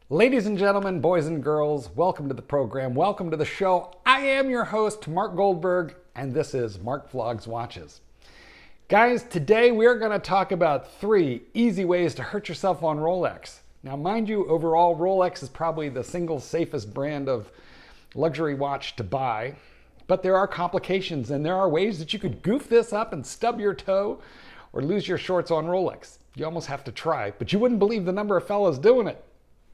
Ladies and gentlemen, boys and girls, welcome to the program. Welcome to the show. I am your host, Mark Goldberg, and this is Mark Vlogs Watches. Guys, today we're going to talk about 3 easy ways to hurt yourself on Rolex. Now, mind you, overall, Rolex is probably the single safest brand of luxury watch to buy, but there are complications and there are ways that you could goof this up and stub your toe or lose your shorts on Rolex. You almost have to try, but you wouldn't believe the number of fellas doing it.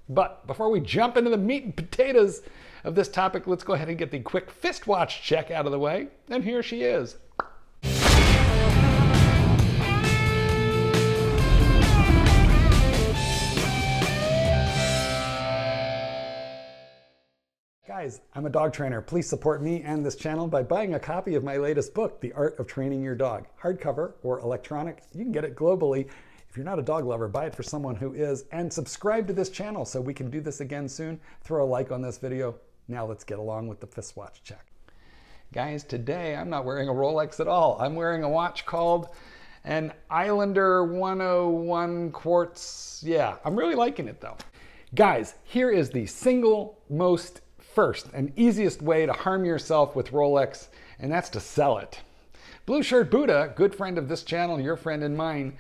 But before we jump into the meat and potatoes of this topic, let's go ahead and get the quick fist watch check out of the way. And here she is. Guys, I'm a dog trainer. Please support me and this channel by buying a copy of my latest book, The Art of Training Your Dog. Hardcover or electronic, you can get it globally. If you're not a dog lover, buy it for someone who is, and subscribe to this channel so we can do this again soon. Throw a like on this video. Now let's get along with the fist watch check. Guys, today I'm not wearing a Rolex at all. I'm wearing a watch called an Islander 101 Quartz. Yeah, I'm really liking it though. Guys, here is the single most first and easiest way to harm yourself with Rolex, and that's to sell it. Blue Shirt Buddha, good friend of this channel, your friend and mine,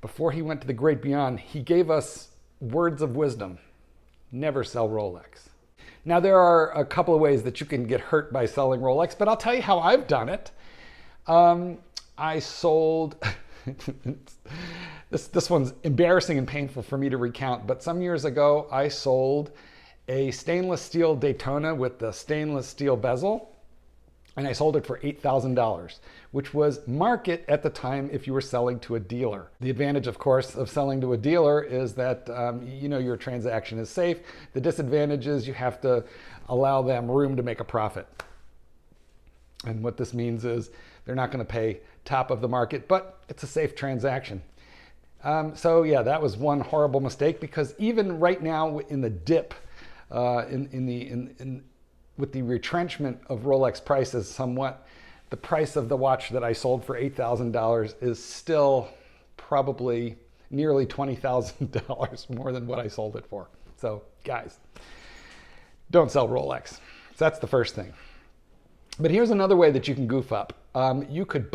before he went to the great beyond, he gave us words of wisdom. Never sell Rolex. Now, there are a couple of ways that you can get hurt by selling Rolex, but I'll tell you how I've done it. I sold, this one's embarrassing and painful for me to recount, but some years ago, I sold a stainless steel Daytona with the stainless steel bezel, and I sold it for $8,000, which was market at the time if you were selling to a dealer. The advantage, of course, of selling to a dealer is that your transaction is safe. The disadvantage is you have to allow them room to make a profit. And what this means is they're not going to pay top of the market, but it's a safe transaction. So yeah, that was one horrible mistake, because even right now in the dip, with the retrenchment of Rolex prices somewhat, the price of the watch that I sold for $8,000 is still probably nearly $20,000 more than what I sold it for. So guys, don't sell Rolex. So that's the first thing. But here's another way that you can goof up. You could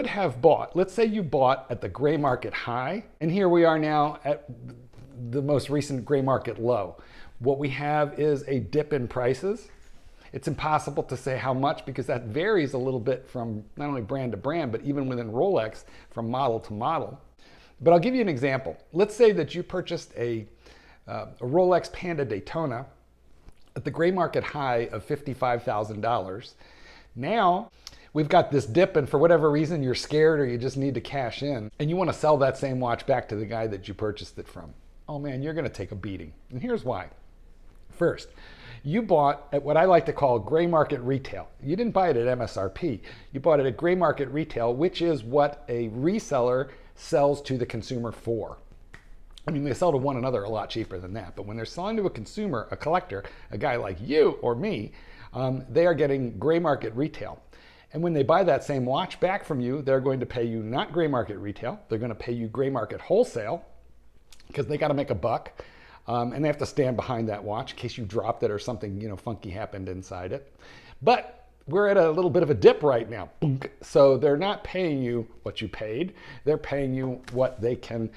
have bought, let's say you bought at the gray market high, and here we are now at the most recent gray market low. What we have is a dip in prices. It's impossible to say how much, because that varies a little bit from not only brand to brand, but even within Rolex from model to model. But I'll give you an example. Let's say that you purchased a Rolex Panda Daytona at the gray market high of $55,000. Now we've got this dip, and for whatever reason you're scared or you just need to cash in, and you want to sell that same watch back to the guy that you purchased it from. Oh man, you're going to take a beating. And here's why. First, you bought at what I like to call gray market retail. You didn't buy it at MSRP. You bought it at gray market retail, which is what a reseller sells to the consumer for. I mean, they sell to one another a lot cheaper than that, but when they're selling to a consumer, a collector, a guy like you or me, they are getting gray market retail. And when they buy that same watch back from you, they're going to pay you not gray market retail, they're going to pay you gray market wholesale, because they got to make a buck. And they have to stand behind that watch in case you dropped it or something funky happened inside it. But we're at a little bit of a dip right now. So they're not paying you what you paid. They're paying you what they can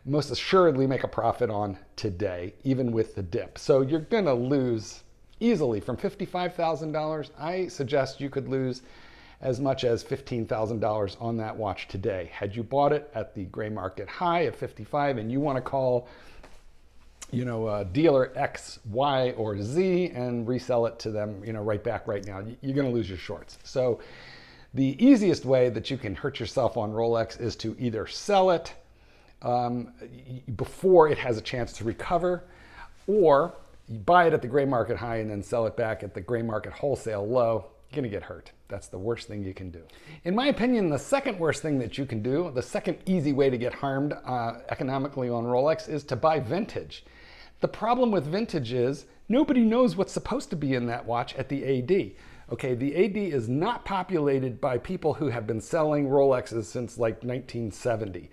most assuredly make a profit on today, even with the dip. So you're going to lose easily from $55,000. I suggest you could lose as much as $15,000 on that watch today. Had you bought it at the gray market high of 55 and you want to call dealer X, Y, or Z and resell it to them, right back right now, you're going to lose your shorts. So the easiest way that you can hurt yourself on Rolex is to either sell it before it has a chance to recover, or you buy it at the gray market high and then sell it back at the gray market wholesale low. You're going to get hurt. That's the worst thing you can do. In my opinion, the second worst thing that you can do, the second easy way to get harmed economically on Rolex, is to buy vintage. The problem with vintage is nobody knows what's supposed to be in that watch at the AD. Okay, the AD is not populated by people who have been selling Rolexes since like 1970.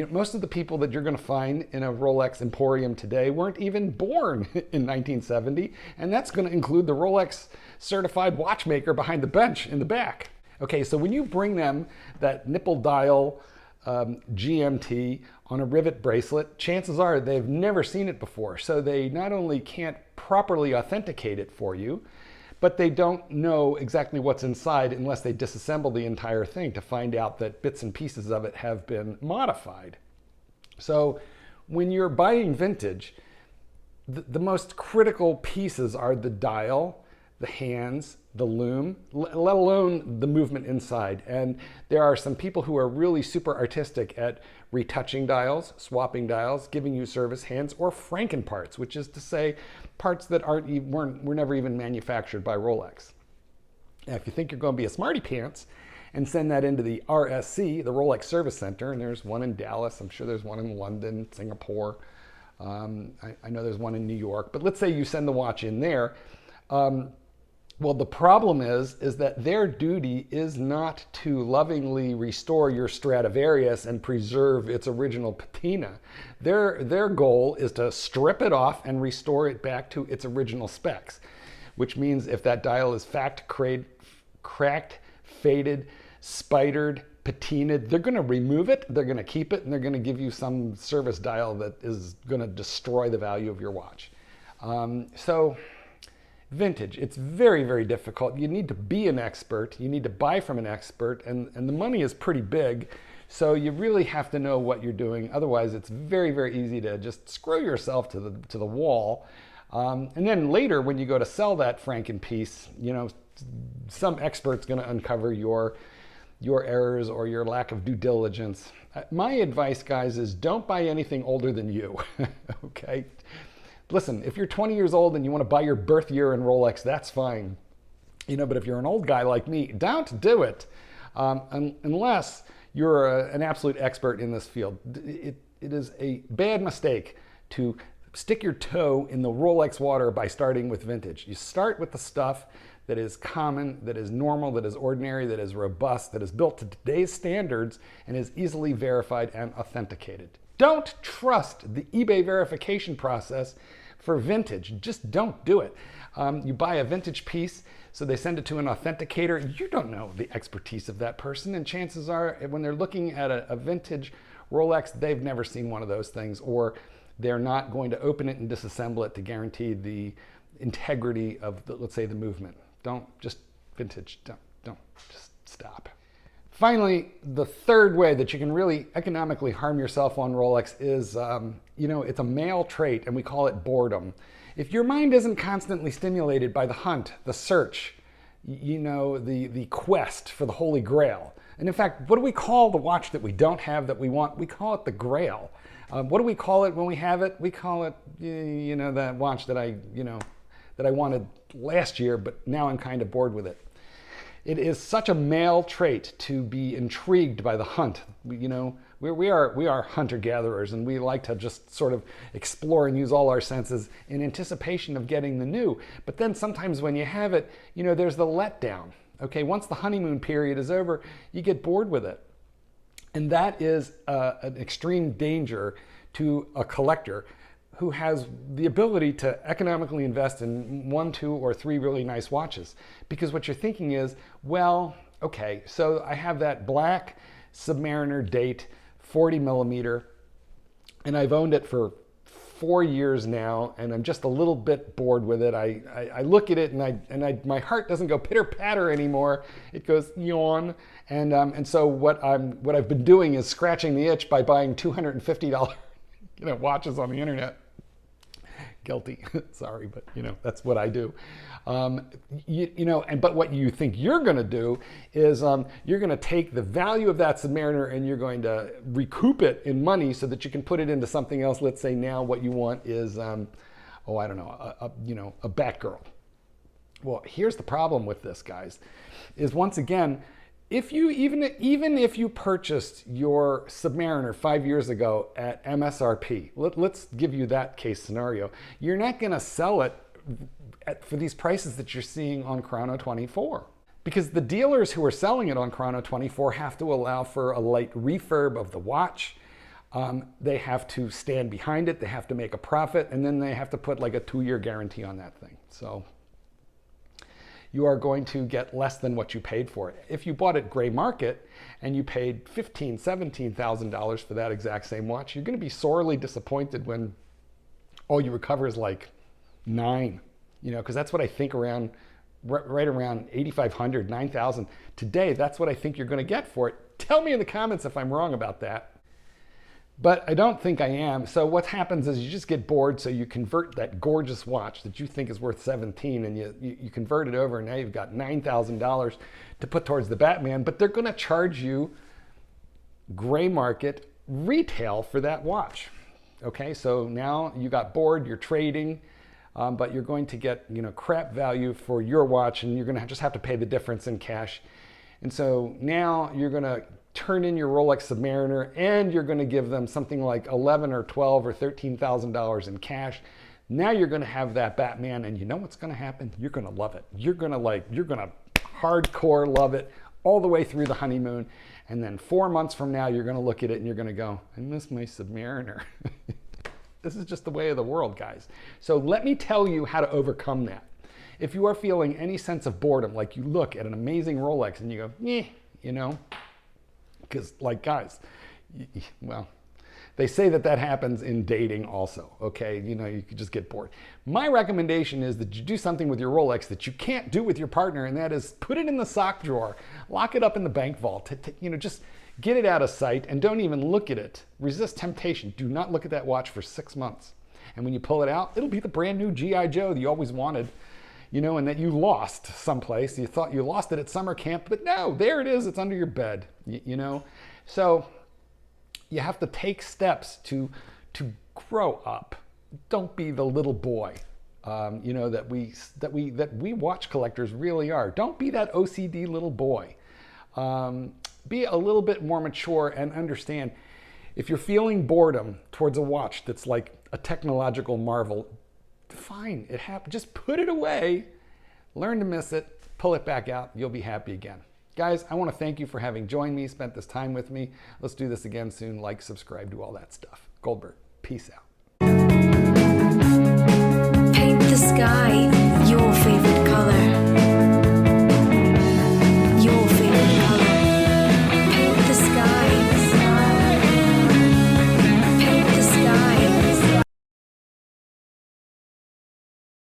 Most of the people that you're going to find in a Rolex emporium today weren't even born in 1970, and that's going to include the Rolex certified watchmaker behind the bench in the back. Okay, so when you bring them that nipple dial GMT on a rivet bracelet, chances are they've never seen it before. So they not only can't properly authenticate it for you, but they don't know exactly what's inside unless they disassemble the entire thing to find out that bits and pieces of it have been modified. So when you're buying vintage, the most critical pieces are the dial, the hands, the lume, let alone the movement inside. And there are some people who are really super artistic at retouching dials, swapping dials, giving you service hands, or Franken parts, which is to say parts that were never even manufactured by Rolex. Now, if you think you're going to be a smarty pants and send that into the RSC, the Rolex Service Center, and there's one in Dallas, I'm sure there's one in London, Singapore, I know there's one in New York, but let's say you send the watch in there. Well, the problem is that their duty is not to lovingly restore your Stradivarius and preserve its original patina. Their goal is to strip it off and restore it back to its original specs, which means if that dial is cracked, faded, spidered, patinaed, they're going to remove it, they're going to keep it, and they're going to give you some service dial that is going to destroy the value of your watch. Vintage, it's very, very difficult. You need to be an expert. You need to buy from an expert, and the money is pretty big. So you really have to know what you're doing. Otherwise, it's very, very easy to just screw yourself to the wall. And then later, when you go to sell that Franken piece, some expert's going to uncover your errors or your lack of due diligence. My advice, guys, is don't buy anything older than you. Okay. Listen, if you're 20 years old and you want to buy your birth year in Rolex, that's fine. But if you're an old guy like me, don't do it unless you're an absolute expert in this field. It is a bad mistake to stick your toe in the Rolex water by starting with vintage. You start with the stuff that is common, that is normal, that is ordinary, that is robust, that is built to today's standards and is easily verified and authenticated. Don't trust the eBay verification process for vintage. Just don't do it. You buy a vintage piece, so they send it to an authenticator. You don't know the expertise of that person, and chances are when they're looking at a vintage Rolex, they've never seen one of those things, or they're not going to open it and disassemble it to guarantee the integrity of, let's say, the movement. Just stop. Finally, the third way that you can really economically harm yourself on Rolex is, it's a male trait, and we call it boredom. If your mind isn't constantly stimulated by the hunt, the search, the quest for the Holy Grail. And in fact, what do we call the watch that we don't have that we want? We call it the Grail. What do we call it when we have it? We call it, that watch that I wanted last year, but now I'm kind of bored with it. It is such a male trait to be intrigued by the hunt. We are hunter-gatherers, and we like to just sort of explore and use all our senses in anticipation of getting the new. But then sometimes when you have it, there's the letdown. Okay, once the honeymoon period is over, you get bored with it. And that is an extreme danger to a collector who has the ability to economically invest in 1, 2, or 3 really nice watches. Because what you're thinking is, well, okay, so I have that black Submariner date 40 millimeter, and I've owned it for 4 years now, and I'm just a little bit bored with it. I look at it, and my heart doesn't go pitter patter anymore. It goes yawn, and so what I've been doing is scratching the itch by buying $250 watches on the internet. Guilty. Sorry, but that's what I do. But what you think you're going to do is you're going to take the value of that Submariner and you're going to recoup it in money so that you can put it into something else. Let's say now what you want is, a Batgirl. Well, here's the problem with this, guys, is once again, if you even if you purchased your Submariner 5 years ago at MSRP, let's give you that case scenario. You're not going to sell it for these prices that you're seeing on Chrono 24. Because the dealers who are selling it on Chrono 24 have to allow for a light refurb of the watch. They have to stand behind it, they have to make a profit, and then they have to put like a 2-year guarantee on that thing. So you are going to get less than what you paid for it. If you bought it gray market and you paid $15,000, $17,000 for that exact same watch, you're going to be sorely disappointed when all you recover is like $9,000, because that's what I think around, right around $8,500, $9,000. Today, that's what I think you're going to get for it. Tell me in the comments if I'm wrong about that. But I don't think I am. So what happens is you just get bored, so you convert that gorgeous watch that you think is worth $17,000 and you convert it over, and now you've got $9,000 to put towards the Batman, but they're gonna charge you gray market retail for that watch. Okay, so now you got bored, you're trading, but you're going to get crap value for your watch, and you're gonna just have to pay the difference in cash. And so now you're gonna turn in your Rolex Submariner, and you're going to give them something like $11,000 or $12,000 or $13,000 in cash. Now you're going to have that Batman, and you know what's going to happen? You're going to love it. You're going to hardcore love it all the way through the honeymoon. And then 4 months from now, you're going to look at it and you're going to go, I miss my Submariner. This is just the way of the world, guys. So let me tell you how to overcome that. If you are feeling any sense of boredom, like you look at an amazing Rolex and you go, because like guys, well, they say that happens in dating also, okay? You could just get bored. My recommendation is that you do something with your Rolex that you can't do with your partner, and that is put it in the sock drawer, lock it up in the bank vault, just get it out of sight and don't even look at it. Resist temptation. Do not look at that watch for 6 months. And when you pull it out, it'll be the brand new G.I. Joe that you always wanted, and that you lost someplace. You thought you lost it at summer camp, but no, there it is. It's under your bed, So you have to take steps to grow up. Don't be the little boy, that we watch collectors really are. Don't be that OCD little boy. Be a little bit more mature and understand if you're feeling boredom towards a watch that's like a technological marvel, fine, it happened. Just put it away, learn to miss it, pull it back out, you'll be happy again. Guys, I want to thank you for having joined me, spent this time with me. Let's do this again soon. Like, subscribe, do all that stuff. Goldberg, peace out. Paint the sky your favorite